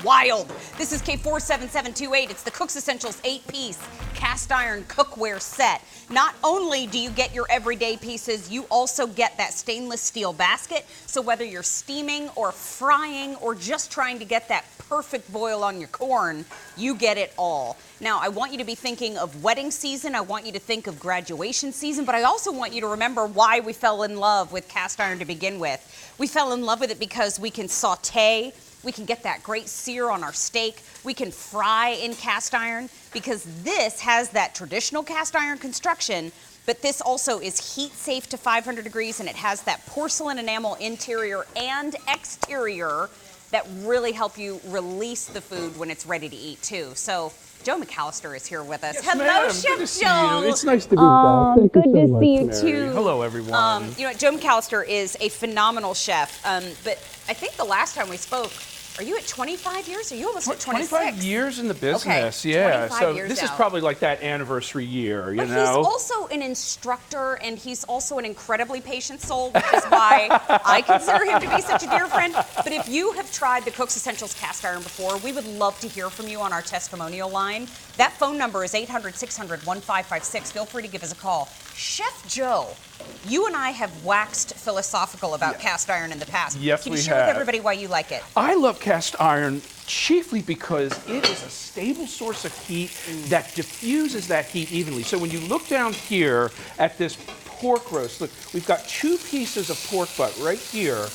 wild. This is K47728. It's the Cook's Essentials 8-piece cast iron cookware set. Not only do you get your everyday pieces, you also get that stainless steel basket. So whether you're steaming or frying or just trying to get that perfect boil on your corn, you get it all. Now, I want you to be thinking of wedding season. I want you to think of graduation season, but I also want you to remember why we fell in love with cast iron to begin with. We fell in love with it because we can saute, we can get that great sear on our steak, we can fry in cast iron, because this has that traditional cast iron construction, but this also is heat safe to 500 degrees, and it has that porcelain enamel interior and exterior that really help you release the food when it's ready to eat too. So Joe Mcallister is here with us. Yes, hello, Chef Joe. It's nice to be back. Thank good you so to much, see you Mary. too. Hello, everyone. You know, Joe Mcallister is a phenomenal chef, but I think the last time we spoke, are you at 25 years? Or are you almost at 26? 25 years in the business, okay, yeah. So years this now. is probably like that anniversary year, you but know? He's also an instructor, and he's also an incredibly patient soul, which is why I consider him to be such a dear friend. But if you have tried the Cook's Essentials cast iron before, we would love to hear from you on our testimonial line. That phone number is 800-600-1556. Feel free to give us a call. Chef Joe, you and I have waxed philosophical about cast iron in the past. Yes, Can you we share have. with everybody why you like it? I love cast iron chiefly because it is a stable source of heat that diffuses that heat evenly. So when you look down here at this pork roast, look, we've got 2 pieces of pork butt right here.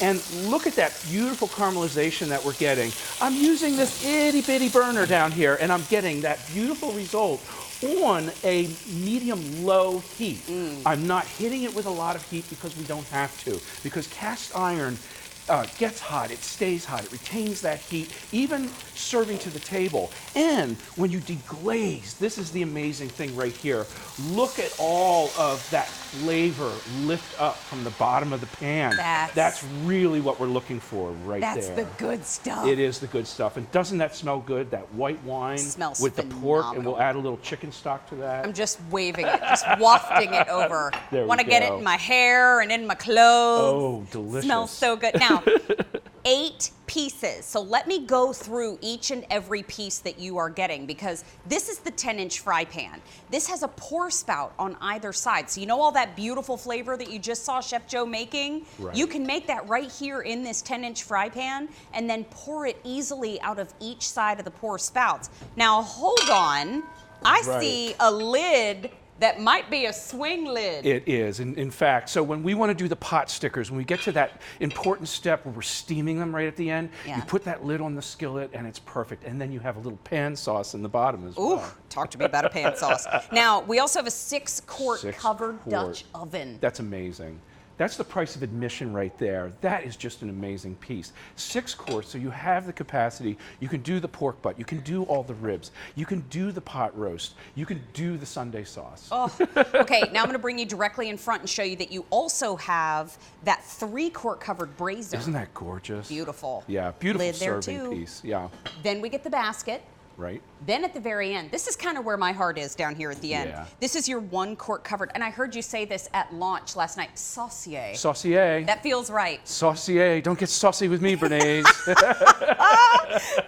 And look at that beautiful caramelization that we're getting. I'm using this itty bitty burner down here, and I'm getting that beautiful result on a medium-low heat. I'm not hitting it with a lot of heat because we don't have to. Because cast iron gets hot, it stays hot, it retains that heat, even serving to the table. And when you deglaze, this is the amazing thing right here. Look at all of that flavor lift up from the bottom of the pan. That's really what we're looking for right there. That's the good stuff. It is the good stuff. And doesn't that smell good? That white wine Smells with phenomenal. the pork, and we'll add a little chicken stock to that. I'm just waving it, just wafting it over. There we Want to get it go. in my hair and in my clothes. Oh, delicious. Smells so good. Now, 8 pieces. So let me go through each and every piece that you are getting, because this is the 10-inch fry pan. This has a pour spout on either side. So you know all that beautiful flavor that you just saw Chef Joe making? Right. You can make that right here in this 10-inch fry pan and then pour it easily out of each side of the pour spouts. Now hold on. I see a lid that might be a swing lid. It is, in fact. So when we want to do the pot stickers, when we get to that important step where we're steaming them right at the end, you put that lid on the skillet and it's perfect. And then you have a little pan sauce in the bottom as well. Ooh, talk to me about a pan sauce. Now, we also have a 6-quart covered Dutch oven. That's amazing. That's the price of admission right there. That is just an amazing piece. 6 quarts, so you have the capacity. You can do the pork butt. You can do all the ribs. You can do the pot roast. You can do the Sunday sauce. Oh, okay, now I'm going to bring you directly in front and show you that you also have that 3-quart covered braiser. Isn't that gorgeous? Beautiful. Yeah, beautiful Lid there serving too. piece. Yeah. Then we get the basket. Right. Then at the very end, this is kind of where my heart is down here at the end. Yeah. This is your 1-quart covered, and I heard you say this at launch last night, saucier. Saucier. That feels right. Saucier. Don't get saucy with me, Bernays.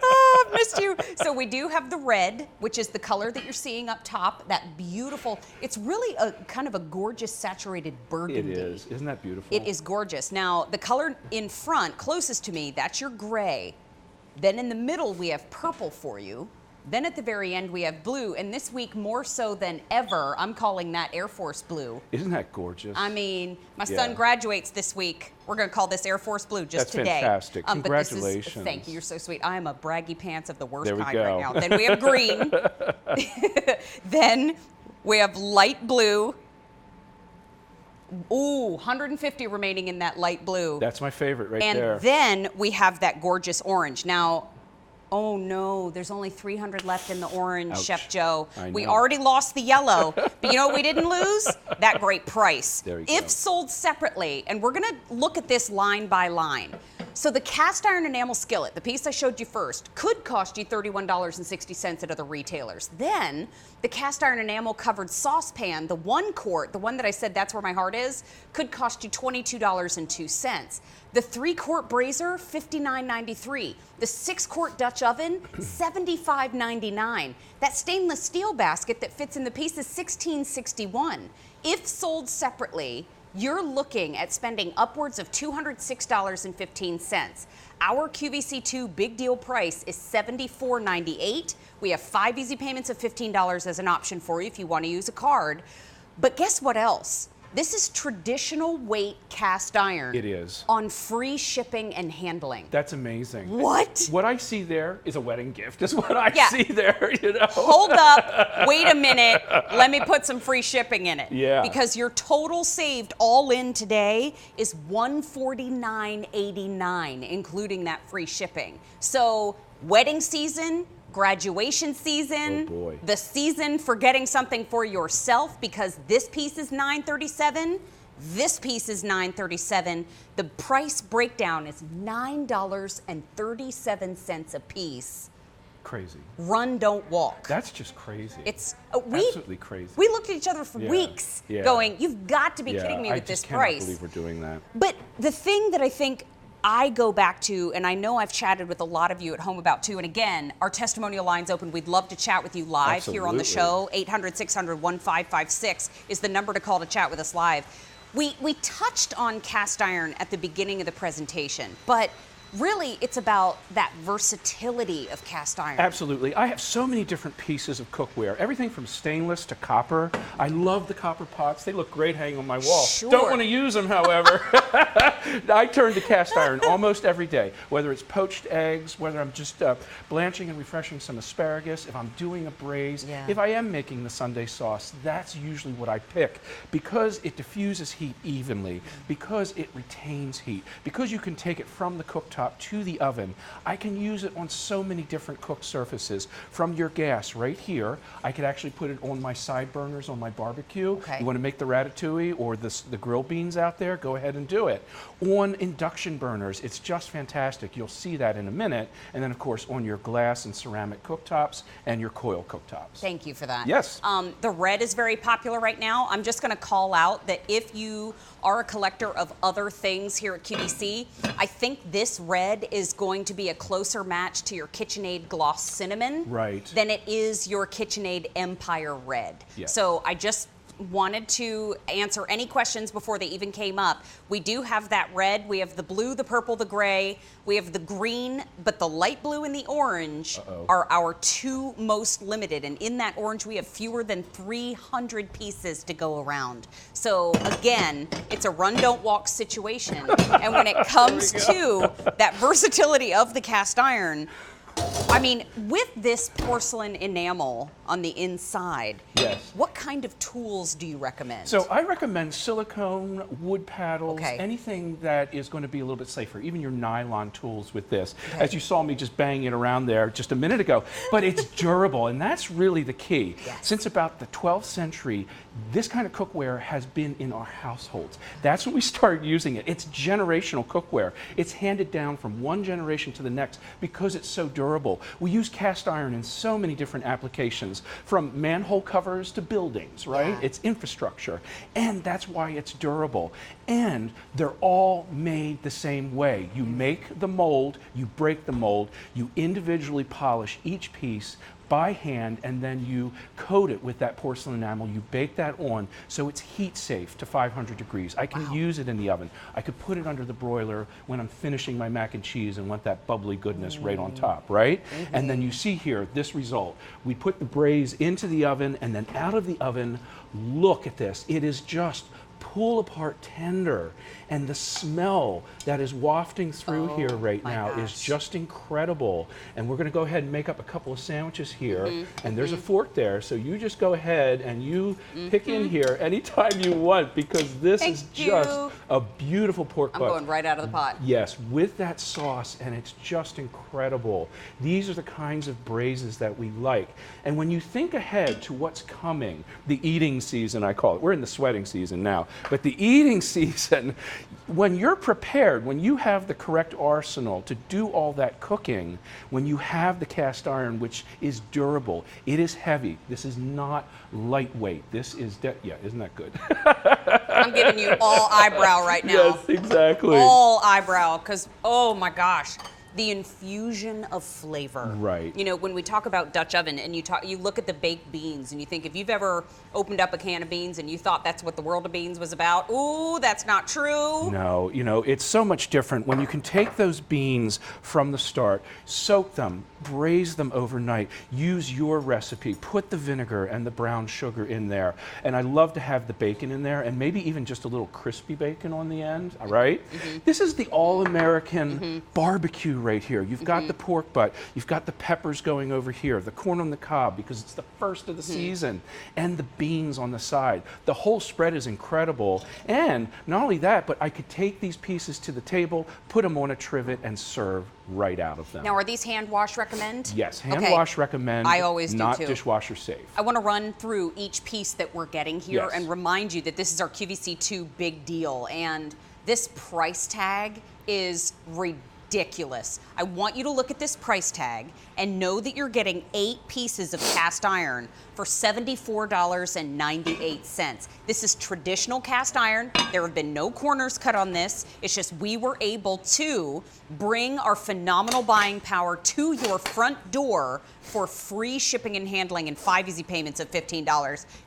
Oh, I've missed you. So we do have the red, which is the color that you're seeing up top, that beautiful, it's really a kind of a gorgeous saturated burgundy. It is. Isn't that beautiful? It is gorgeous. Now, the color in front, closest to me, that's your gray. Then in the middle, we have purple for you. Then at the very end, we have blue. And this week, more so than ever, I'm calling that Air Force blue. Isn't that gorgeous? I mean, my son graduates this week. We're going to call this Air Force blue just today. That's fantastic. But Congratulations. thank you. You're so sweet. I am a braggy pants of the worst There we kind go. right now. Then we have green. Then we have light blue. Ooh, 150 remaining in that light blue. That's my favorite right there. And then we have that gorgeous orange. Now, oh no, there's only 300 left in the orange, Ouch. Chef Joe. I We know. already lost the yellow, but you know what we didn't lose? That great price. There you If go. sold separately, and we're gonna look at this line by line. So the cast iron enamel skillet, the piece I showed you first, could cost you $31.60 at other retailers. Then the cast iron enamel covered saucepan, the 1 quart, the one that I said that's where my heart is, could cost you $22.02. The 3 quart braiser, $59.93. The 6 quart Dutch oven, $75.99. That stainless steel basket that fits in the piece is $16.61. If sold separately, you're looking at spending upwards of $206.15. Our QVC2 big deal price is $74.98. We have 5 easy payments of $15 as an option for you if you want to use a card. But guess what else? This is traditional weight cast iron. It is. On free shipping and handling. That's amazing. What? What I see there is a wedding gift, is what I see there, Hold up, wait a minute, let me put some free shipping in it. Yeah. Because your total saved all in today is $149.89, including that free shipping. So, wedding season, graduation season, oh boy, the season for getting something for yourself, because this piece is $937, this piece is $937. The price breakdown is $9.37 a piece. Crazy. Run, don't walk. That's just crazy. It's absolutely crazy. We looked at each other for weeks going, you've got to be kidding me with this price. I just cannot believe we're doing that. But the thing that I think I go back to, and I know I've chatted with a lot of you at home about too, and again, our testimonial line's open. We'd love to chat with you live here on the show. 800-600-1556 is the number to call to chat with us live. We touched on cast iron at the beginning of the presentation, but really it's about that versatility of cast iron. Absolutely. I have so many different pieces of cookware, everything from stainless to copper. I love the copper pots. They look great hanging on my wall. Sure. Don't want to use them, however. I turn to cast iron almost every day, whether it's poached eggs, whether I'm just blanching and refreshing some asparagus, if I'm doing a braise, if I am making the Sunday sauce, that's usually what I pick, because it diffuses heat evenly, because it retains heat, because you can take it from the cooktop to the oven. I can use it on so many different cooked surfaces. From your gas right here, I could actually put it on my side burners on my barbecue. Okay. You want to make the ratatouille or the grilled beans out there, go ahead and do it. On induction burners, it's just fantastic. You'll see that in a minute. And then of course on your glass and ceramic cooktops and your coil cooktops. Thank you for that. Yes. The red is very popular right now. I'm just going to call out that if you are a collector of other things here at QVC, I think this red is going to be a closer match to your KitchenAid Gloss Cinnamon than it is your KitchenAid Empire Red. Yes. So I just wanted to answer any questions before they even came up. We do have that red. We have the blue, the purple, the gray. We have the green, but the light blue and the orange are our 2 most limited. And in that orange, we have fewer than 300 pieces to go around. So again, it's a run, don't walk situation. And when it comes to that versatility of the cast iron, I mean, with this porcelain enamel on the inside, what kind of tools do you recommend? So I recommend silicone, wood paddles, anything that is going to be a little bit safer, even your nylon tools with this. As you saw me just banging it around there just a minute ago, but it's durable, and that's really the key. Since about the 12th century, this kind of cookware has been in our households. That's when we started using it. It's generational cookware. It's handed down from one generation to the next because it's so durable. We use cast iron in so many different applications, from manhole covers to buildings, right? It's infrastructure, and that's why it's durable. And they're all made the same way. You make the mold, you break the mold, you individually polish each piece by hand, and then you coat it with that porcelain enamel. You bake that on so it's heat safe to 500 degrees. I can use it in the oven. I could put it under the broiler when I'm finishing my mac and cheese and want that bubbly goodness right on top, right? And then you see here this result. We put the braise into the oven, and then out of the oven, look at this. It is just pull apart tender, and the smell that is wafting through here right now is just incredible. And we're going to go ahead and make up a couple of sandwiches here, and there's a fork there, so you just go ahead and you pick in here anytime you want, because this is just a beautiful pork butt. I'm going right out of the pot. Yes, with that sauce, and it's just incredible. These are the kinds of braises that we like. And when you think ahead to what's coming, the eating season, I call it. We're in the sweating season now. But the eating season, when you're prepared, when you have the correct arsenal to do all that cooking, when you have the cast iron, which is durable, it is heavy. This is not lightweight. This is, yeah, isn't that good? I'm giving you all eyebrow right now. Yes, exactly. All eyebrow, because, oh my gosh, the infusion of flavor. Right. You know, when we talk about Dutch oven and you look at the baked beans and you think, if you've ever opened up a can of beans and you thought that's what the world of beans was about, ooh, that's not true. No, you know, it's so much different when you can take those beans from the start, soak them, braise them overnight, use your recipe, put the vinegar and the brown sugar in there. And I love to have the bacon in there and maybe even just a little crispy bacon on the end, all right? This is the all-American barbecue right here. You've got the pork butt, you've got the peppers going over here, the corn on the cob because it's the first of the season, and the beans on the side. The whole spread is incredible. And not only that, but I could take these pieces to the table, put them on a trivet, and serve right out of them. Now, are these hand wash recommend? Yes, hand wash recommend. I always do not too. Dishwasher safe. I want to run through each piece that we're getting here Yes. and remind you that this is our QVC2 big deal, and this price tag is ridiculous. I want you to look at this price tag and know that you're getting 8 pieces of cast iron for $74.98. This is traditional cast iron. There have been no corners cut on this. It's just we were able to bring our phenomenal buying power to your front door for free shipping and handling and 5 easy payments of $15.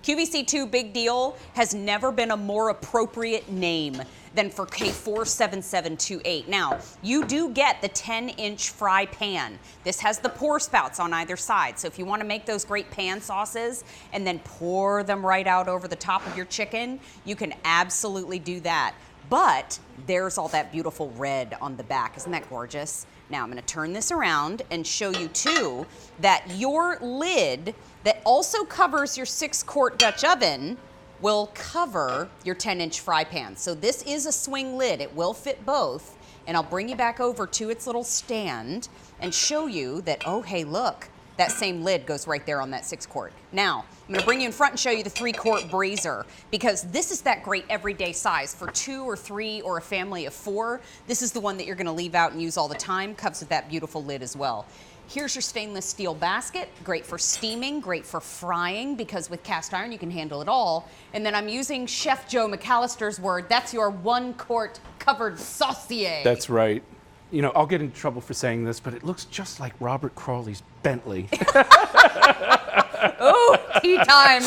QVC2 Big Deal has never been a more appropriate name than for K47728. Now, you do get the 10-inch fry pan. This has the pour spouts on either side. So if you want to make those great pan sauces and then pour them right out over the top of your chicken, you can absolutely do that. But there's all that beautiful red on the back. Isn't that gorgeous? Now I'm going to turn this around and show you too that your lid that also covers your 6-quart Dutch oven will cover your 10-inch fry pan. So this is a swing lid. It will fit both. And I'll bring you back over to its little stand and show you that, oh, hey, look, that same lid goes right there on that 6-quart. Now, I'm gonna bring you in front and show you the 3-quart braiser because this is that great everyday size for 2 or 3 or a family of 4. This is the one that you're gonna leave out and use all the time. Comes with that beautiful lid as well. Here's your stainless steel basket, great for steaming, great for frying, because with cast iron you can handle it all. And then I'm using Chef Joe Mcallister's word, that's your 1-quart covered saucier. That's right. You know, I'll get in trouble for saying this, but it looks just like Robert Crawley's Bentley. Oh, tea time.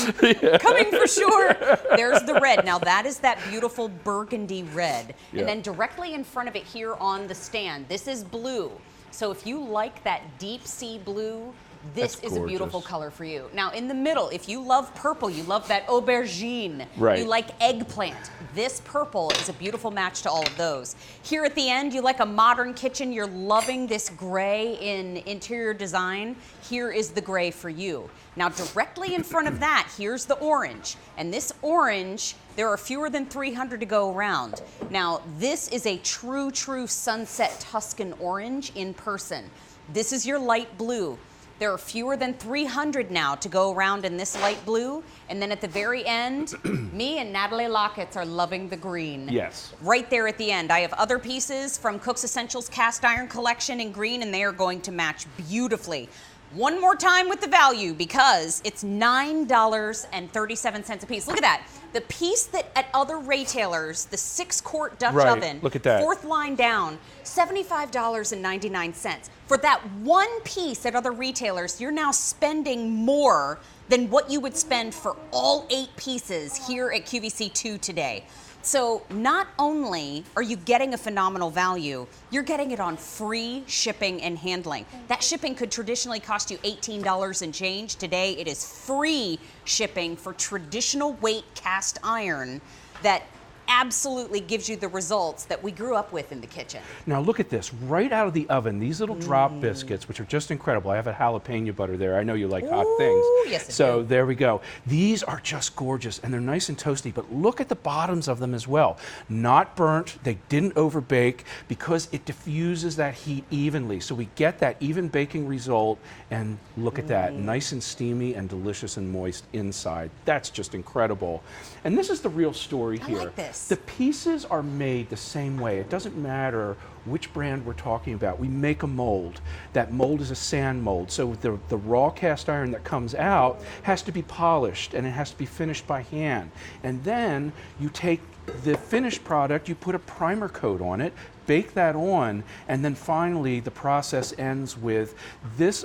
Coming for sure. There's the red. Now that is that beautiful burgundy red. Yeah. And then directly in front of it here on the stand, this is blue. So if you like that deep sea blue, this That's is a beautiful gorgeous. color for you. Now in the middle, if you love purple, you love that aubergine, Right. you like eggplant, this purple is a beautiful match to all of those. Here at the end, you like a modern kitchen, you're loving this gray in interior design, here is the gray for you. Now directly in front of that, here's the orange. And this orange, there are fewer than 300 to go around. Now this is a true sunset Tuscan orange in person. This is your light blue. There are fewer than 300 now to go around in this light blue. And then at the very end, me and Natalie Locketts are loving the green. Yes. Right there at the end. I have other pieces from Cook's Essentials Cast Iron Collection in green, and they are going to match beautifully. One more time with the value because it's $9.37 a piece. Look at that. The piece that at other retailers, the 6-quart Dutch Right, oven, look at that. 4th line down, $75.99. For that one piece at other retailers, you're now spending more than what you would spend for all 8 pieces here at QVC2 today. So not only are you getting a phenomenal value, you're getting it on free shipping and handling. That shipping could traditionally cost you $18 and change. Today it is free shipping for traditional weight cast iron that absolutely gives you the results that we grew up with in the kitchen. Now look at this, right out of the oven, these little drop biscuits, which are just incredible. I have a jalapeno butter there. I know you like hot things. Yes, I so do. there we go. These are just gorgeous, and they're nice and toasty, but look at the bottoms of them as well. Not burnt, they didn't overbake, because it diffuses that heat evenly. So we get that even baking result, and look at that, nice and steamy and delicious and moist inside. That's just incredible. And this is the real story here. I like this. The pieces are made the same way. It doesn't matter which brand we're talking about. We make a mold. That mold is a sand mold. So the raw cast iron that comes out has to be polished, and it has to be finished by hand. And then you take the finished product, you put a primer coat on it, bake that on, and then finally the process ends with this